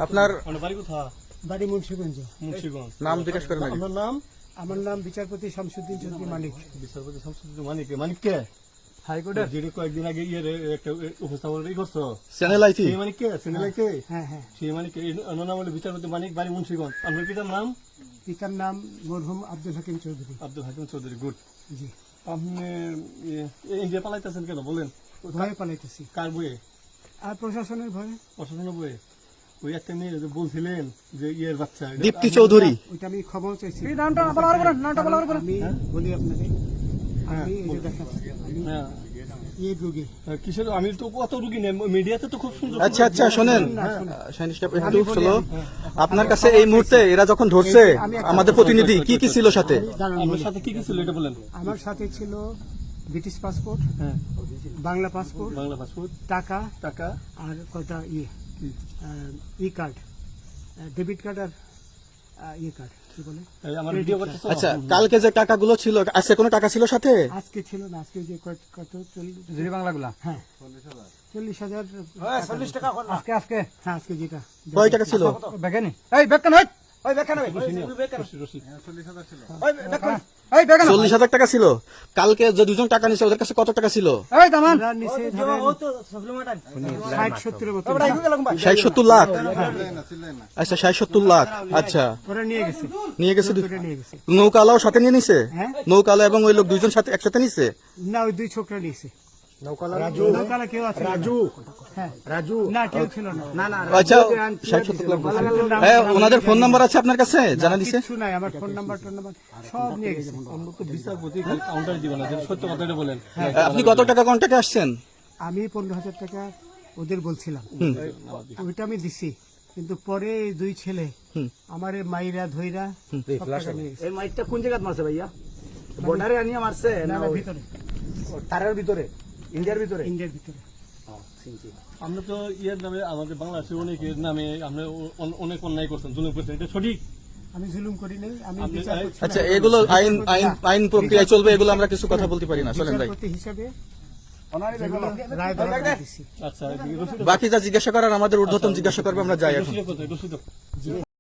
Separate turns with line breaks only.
আপনার
বাড়ি মুন্সিগঞ্জ।
নাম জিজ্ঞেস করেন আগে।
আমার নাম বিচারপতি শামসুদ্দিন চৌধুরী মানিক।
বিচারপতি শামসুদ্দিন মানিক। মানিক কে? হাইকোর্টের যিনি কয়েকদিন আগে একটা উপস্থাপন করছো
চ্যানেল আইছি।
সেই মানিক কে? চ্যানেল কে?
হ্যাঁ হ্যাঁ।
সেই মানিক নাম হলো বিচারপতি মানিক, বাড়ি মুন্সিগঞ্জ। আপনার পিতার নাম?
পিতার নাম মরহুম আব্দুল হাকিম চৌধুরী।
আব্দুল হাকিম চৌধুরী। গুড।
জি।
আপনি ইন্ডিয়া পালাইতেছেন কেন বলেন?
ভয়ে পালাইতেছি।
কার বইয়ে?
আর প্রশাসনের ভয়ে।
প্রশাসনের বইয়ে? ওই একটা মেয়ে যে বলছিলেন যে ইয়ের বাচ্চা
দীপ্তি চৌধুরী।
ওইটা আমি খবর চাইছি।
নামটা বলার
আমি বলি আপনাকে, আমি এই যে দেখাচ্ছি, আমি এই রোগী।
কিসের? আমি তো কত রুগী নেই, মিডিয়াতে তো খুব সুন্দর।
আচ্ছা আচ্ছা শোনেন, একটু স্লো। আপনার কাছে এই মুহূর্তে এরা যখন ধরছে আমাদের প্রতিনিধি কি কি ছিল সাথে?
আমার সাথে কি কি ছিল এটা বলেন।
আমার সাথে ছিল ব্রিটিশ পাসপোর্ট, বাংলা পাসপোর্ট, টাকা
টাকা
আর কটা ই কার্ড, ডেবিট কার্ড আর ই কার্ড, কি বলে?
আমার ভিডিও করতেছ?
আচ্ছা, কালকে যে টাকাগুলো ছিল, আজকে কোনো টাকা ছিল সাথে?
আজকে ছিল না, আজকে যে কত
40 বাংলাগুলা।
হ্যাঁ 40,000।
40 টাকা আজকে আজকে।
হ্যাঁ আজকে যেটা।
কয় টাকা ছিল?
বেকেনি এই বেকেন হই ওই বেকেন হই
40,000 টাকা ছিল। কালকে যে দুজন টাকা নিছে ওদের কাছে কত টাকা ছিল?
এই দামান
নিচে ধরেন 60-70 মতো।
60-70 লাখ। আচ্ছা 60-70 লাখ। আচ্ছা
ওরা নিয়ে গেছে।
নিয়ে গেছে।
নিয়ে গেছে।
নৌকালাও সাথে নিয়ে নিছে?
হ্যাঁ।
নৌকালা এবং ওই লোক দুইজন সাথে একসাথে নিছে?
না, ওই দুই ছোকরা নিয়েছে। নৌকালা কেউ আছে? হ্যাঁ রাজু। না কেউ ছিল না।
আচ্ছা 60-70 লাখ। হ্যাঁ, ওনাদের ফোন নাম্বার আছে আপনার কাছে? জানা দিছে?
কিছু নাই, আমার ফোন নাম্বার সব নিয়ে গেছে।
আমরা তো বিচারপতি কাউন্টার দিব না, সত্য কথাটা বলেন।
আপনি কত টাকা কন্ট্যাক্টে আসছেন?
আমি 15,000 টাকা ওদের বলছিলাম, ওইটা আমি দিছি। কিন্তু পরে এই দুই ছেলে আমার মাইরা ধইরা সব টাকা নিয়ে গেছে।
এই মাইকটা কোন জায়গায় মারছে ভাইয়া? বর্ডারে আনিয়ে মারছে না
ভিতরে?
তারের ভিতরে, ইন্ডিয়ার ভিতরে?
ইন্ডিয়ার ভিতরে।
আমরা তো ইয়ের নামে, আমাদের বাংলাদেশের অনেকের নামে আমরা অনেক অন্যায় করছেন, জুলুম করছেন, এটা সঠিক?
আমি জুলুম করি নাই, আমি বিচারপতি।
আচ্ছা, এগুলো আইন আইন আইন প্রক্রিয়ায় চলবে, এগুলো আমরা কিছু কথা বলতে পারি না। চলেন ভাই,
বিচারপতি হিসাবে রায় দেওয়া দিছি।
আচ্ছা,
বাকি যা জিজ্ঞাসা করার আমাদের ঊর্ধ্বতন জিজ্ঞাসা করবে, আমরা যাই এখন।
রসিদ